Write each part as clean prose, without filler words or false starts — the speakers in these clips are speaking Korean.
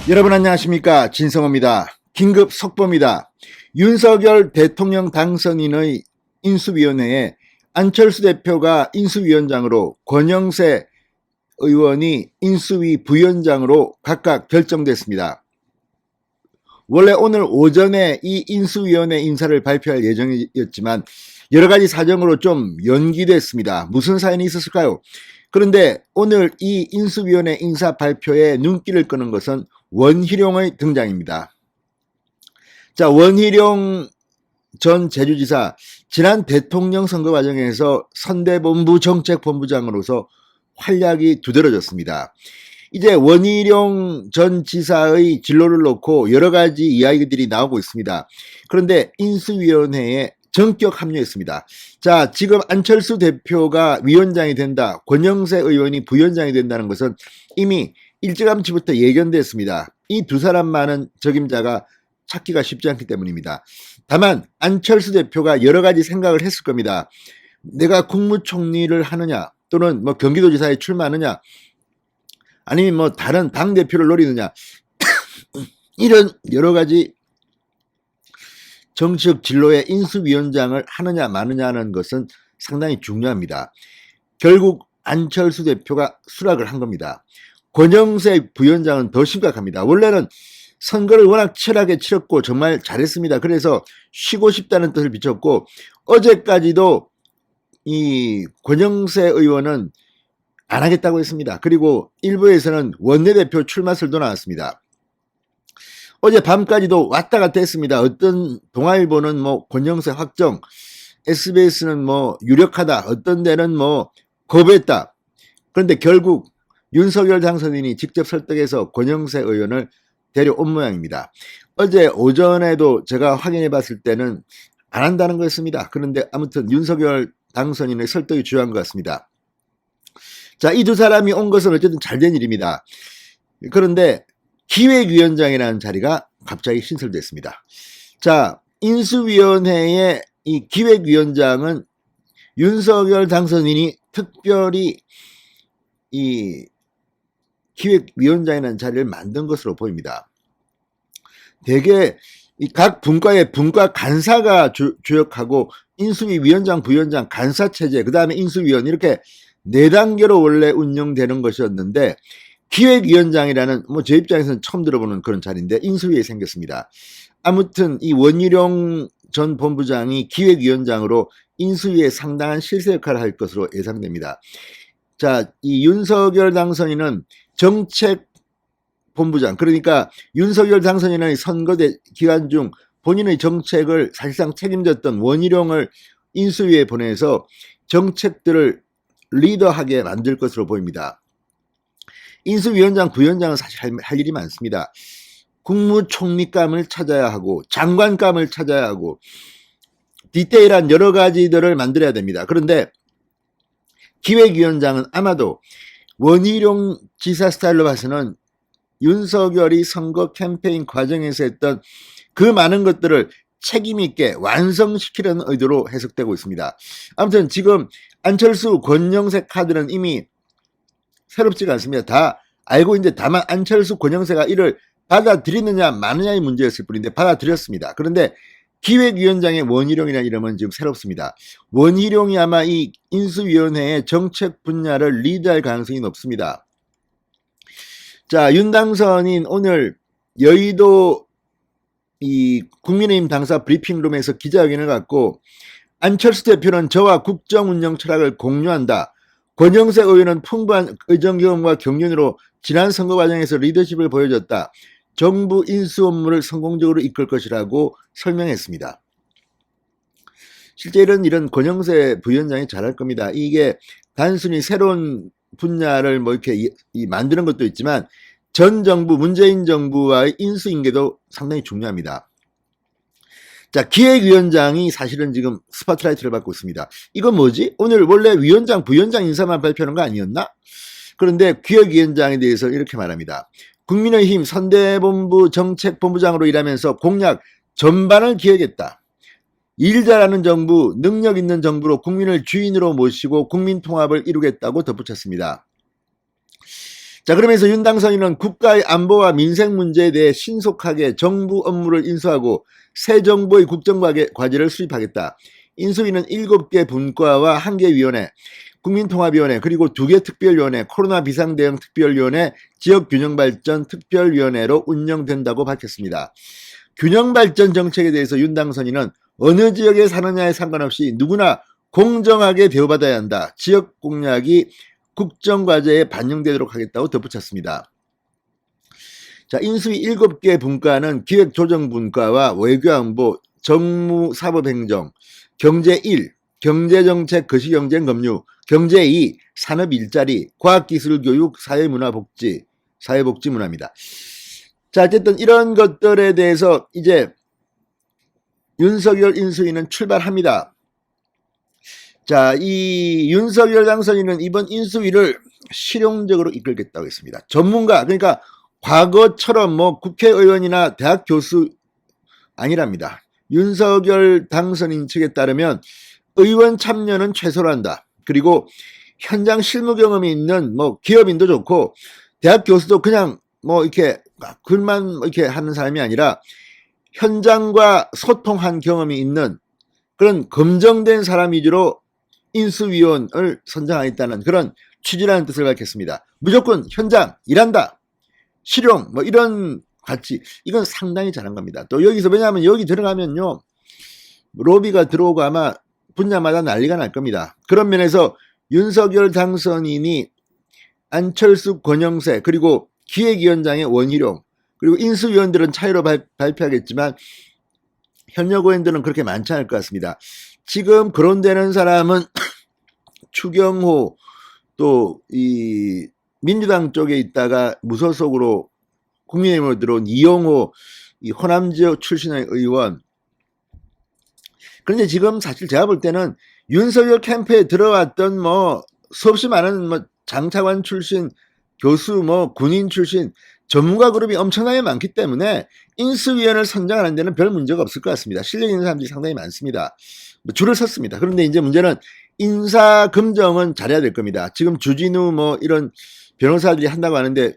여러분 안녕하십니까, 진성호입니다. 긴급 속보입니다. 윤석열 대통령 당선인의 인수위원회에 안철수 대표가 인수위원장으로, 권영세 의원이 인수위 부위원장으로 각각 결정됐습니다. 원래 오늘 오전에 이 인수위원회 인사를 발표할 예정이었지만 여러가지 사정으로 좀 연기됐습니다. 무슨 사연이 있었을까요? 그런데 오늘 이 인수위원회 인사 발표에 눈길을 끄는 것은 원희룡의 등장입니다. 자, 원희룡 전 제주지사, 지난 대통령 선거 과정에서 선대본부 정책본부장으로서 활약이 두드러졌습니다. 이제 원희룡 전 지사의 진로를 놓고 여러 가지 이야기들이 나오고 있습니다. 그런데 인수위원회에 전격 합류했습니다. 자, 지금 안철수 대표가 위원장이 된다, 권영세 의원이 부위원장이 된다는 것은 이미 일찌감치부터 예견됐습니다. 이 두 사람만은 적임자가 찾기가 쉽지 않기 때문입니다. 다만 안철수 대표가 여러 가지 생각을 했을 겁니다. 내가 국무총리를 하느냐, 또는 뭐 경기도지사에 출마하느냐, 아니면 뭐 다른 당대표를 노리느냐, 이런 여러 가지 정치적 진로의 인수위원장을 하느냐 마느냐는 것은 상당히 중요합니다. 결국 안철수 대표가 수락을 한 겁니다. 권영세 부위원장은 더 심각합니다. 원래는 선거를 워낙 치열하게 치렀고 정말 잘했습니다. 그래서 쉬고 싶다는 뜻을 비췄고, 어제까지도 이 권영세 의원은 안 하겠다고 했습니다. 그리고 일부에서는 원내대표 출마설도 나왔습니다. 어제 밤까지도 왔다 갔다 했습니다. 어떤 동아일보는 뭐 권영세 확정, SBS는 뭐 유력하다, 어떤 데는 뭐 거부했다. 그런데 결국 윤석열 당선인이 직접 설득해서 권영세 의원을 데려온 모양입니다. 어제 오전에도 제가 확인해 봤을 때는 안 한다는 거였습니다. 그런데 아무튼 윤석열 당선인의 설득이 중요한 것 같습니다. 자, 이 두 사람이 온 것은 어쨌든 잘된 일입니다. 그런데 기획위원장이라는 자리가 갑자기 신설됐습니다. 자, 인수위원회의 이 기획위원장은 윤석열 당선인이 특별히 이 기획위원장이라는 자리를 만든 것으로 보입니다. 대개 각 분과의 분과 간사가 주역하고 인수위 위원장, 부위원장, 간사체제, 그 다음에 인수위원, 이렇게 4단계로 원래 운영되는 것이었는데, 기획위원장이라는 뭐 제 입장에서는 처음 들어보는 그런 자리인데 인수위에 생겼습니다. 아무튼 이 원희룡 전 본부장이 기획위원장으로 인수위에 상당한 실세 역할을 할 것으로 예상됩니다. 자, 이 윤석열 당선인은 정책본부장, 그러니까 윤석열 당선인의 선거 기간 중 본인의 정책을 사실상 책임졌던 원희룡을 인수위에 보내서 정책들을 리더하게 만들 것으로 보입니다. 인수위원장, 부위원장은 사실 할 일이 많습니다. 국무총리감을 찾아야 하고 장관감을 찾아야 하고 디테일한 여러 가지들을 만들어야 됩니다. 그런데 기획위원장은 아마도 원희룡 지사 스타일로 봐서는 윤석열이 선거 캠페인 과정에서 했던 그 많은 것들을 책임있게 완성시키려는 의도로 해석되고 있습니다. 아무튼 지금 안철수, 권영세 카드는 이미 새롭지가 않습니다. 다 알고 있는데, 다만 안철수, 권영세가 이를 받아들이느냐 마느냐의 문제였을 뿐인데 받아들였습니다. 그런데 기획위원장의 원희룡이라는 이름은 지금 새롭습니다. 원희룡이 아마 이 인수위원회의 정책 분야를 리드할 가능성이 높습니다. 자, 윤 당선인 오늘 여의도 이 국민의힘 당사 브리핑룸에서 기자회견을 갖고, 안철수 대표는 저와 국정운영 철학을 공유한다. 권영세 의원은 풍부한 의정 경험과 경륜으로 지난 선거 과정에서 리더십을 보여줬다. 정부 인수 업무를 성공적으로 이끌 것이라고 설명했습니다. 실제 이런 권영세 부위원장이 잘할 겁니다. 이게 단순히 새로운 분야를 뭐 이렇게 만드는 것도 있지만 전 정부, 문재인 정부와의 인수인계도 상당히 중요합니다. 자, 기획위원장이 사실은 지금 스포트라이트를 받고 있습니다. 이건 뭐지? 오늘 원래 위원장, 부위원장 인사만 발표하는 거 아니었나? 그런데 기획위원장에 대해서 이렇게 말합니다. 국민의힘 선대본부 정책본부장으로 일하면서 공약 전반을 기획했다. 일 잘하는 정부, 능력 있는 정부로 국민을 주인으로 모시고 국민 통합을 이루겠다고 덧붙였습니다. 자, 그러면서 윤 당선인은 국가의 안보와 민생 문제에 대해 신속하게 정부 업무를 인수하고 새 정부의 국정과제를 수립하겠다. 인수위는 7개 분과와 1개 위원회, 국민통합위원회, 그리고 2개 특별위원회, 코로나 비상대응 특별위원회, 지역균형발전 특별위원회로 운영된다고 밝혔습니다. 균형발전 정책에 대해서 윤 당선인은 어느 지역에 사느냐에 상관없이 누구나 공정하게 대우받아야 한다. 지역 공약이 국정과제에 반영되도록 하겠다고 덧붙였습니다. 자, 인수위 7개 분과는 기획조정분과와 외교안보, 정무사법행정, 경제 1, 경제정책, 거시경쟁, 금융, 경제 2, 산업일자리, 과학기술교육, 사회문화복지, 사회복지문화입니다. 자, 어쨌든 이런 것들에 대해서 이제 윤석열 인수위는 출발합니다. 자, 이 윤석열 당선인은 이번 인수위를 실용적으로 이끌겠다고 했습니다. 전문가, 그러니까 과거처럼 뭐 국회의원이나 대학 교수 아니랍니다. 윤석열 당선인 측에 따르면 의원 참여는 최소로 한다. 그리고 현장 실무 경험이 있는 뭐 기업인도 좋고 대학 교수도 그냥 뭐 이렇게 글만 이렇게 하는 사람이 아니라 현장과 소통한 경험이 있는 그런 검증된 사람 위주로 인수위원을 선정하겠다는 그런 취지라는 뜻을 밝혔습니다. 무조건 현장 일한다. 실용 뭐 이런 가치, 이건 상당히 잘한 겁니다. 또 여기서, 왜냐하면 여기 들어가면요 로비가 들어오고 아마 분야마다 난리가 날 겁니다. 그런 면에서 윤석열 당선인이 안철수, 권영세, 그리고 기획위원장의 원희룡, 그리고 인수위원들은 차이로 발표하겠지만 현역 의원들은 그렇게 많지 않을 것 같습니다. 지금 거론되는 사람은 추경호, 또 이 민주당 쪽에 있다가 무소속으로 국민의힘으로 들어온 이용호, 이 호남 지역 출신의 의원. 그런데 지금 사실 제가 볼 때는 윤석열 캠프에 들어왔던 뭐 수없이 많은 뭐 장차관 출신, 교수, 뭐 군인 출신 전문가 그룹이 엄청나게 많기 때문에 인수위원을 선정하는 데는 별 문제가 없을 것 같습니다. 실력 있는 사람들이 상당히 많습니다. 줄을 섰습니다. 그런데 이제 문제는 인사 검증은 잘해야 될 겁니다. 지금 주진우 뭐 이런 변호사들이 한다고 하는데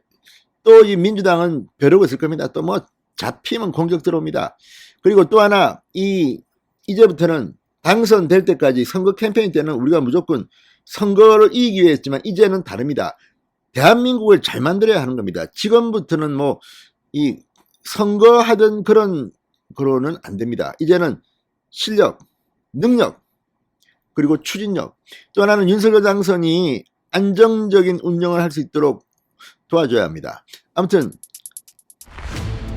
또 이 민주당은 벼르고 있을 겁니다. 또 뭐 잡히면 공격 들어옵니다. 그리고 또 하나, 이제부터는 당선될 때까지 선거 캠페인 때는 우리가 무조건 선거를 이기기 위해 했지만 이제는 다릅니다. 대한민국을 잘 만들어야 하는 겁니다. 지금부터는 뭐 이 선거하던 그런는 안 됩니다. 이제는 실력, 능력, 그리고 추진력, 또 하나는 윤석열 당선이 안정적인 운영을 할 수 있도록 도와줘야 합니다. 아무튼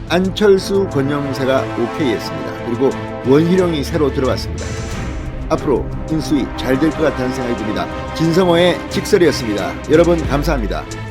안철수, 권영세가 오케이 했습니다. 그리고 원희룡이 새로 들어왔습니다. 앞으로 인수위 잘 될 것 같다는 생각이 듭니다. 진성호의 직설이었습니다. 여러분 감사합니다.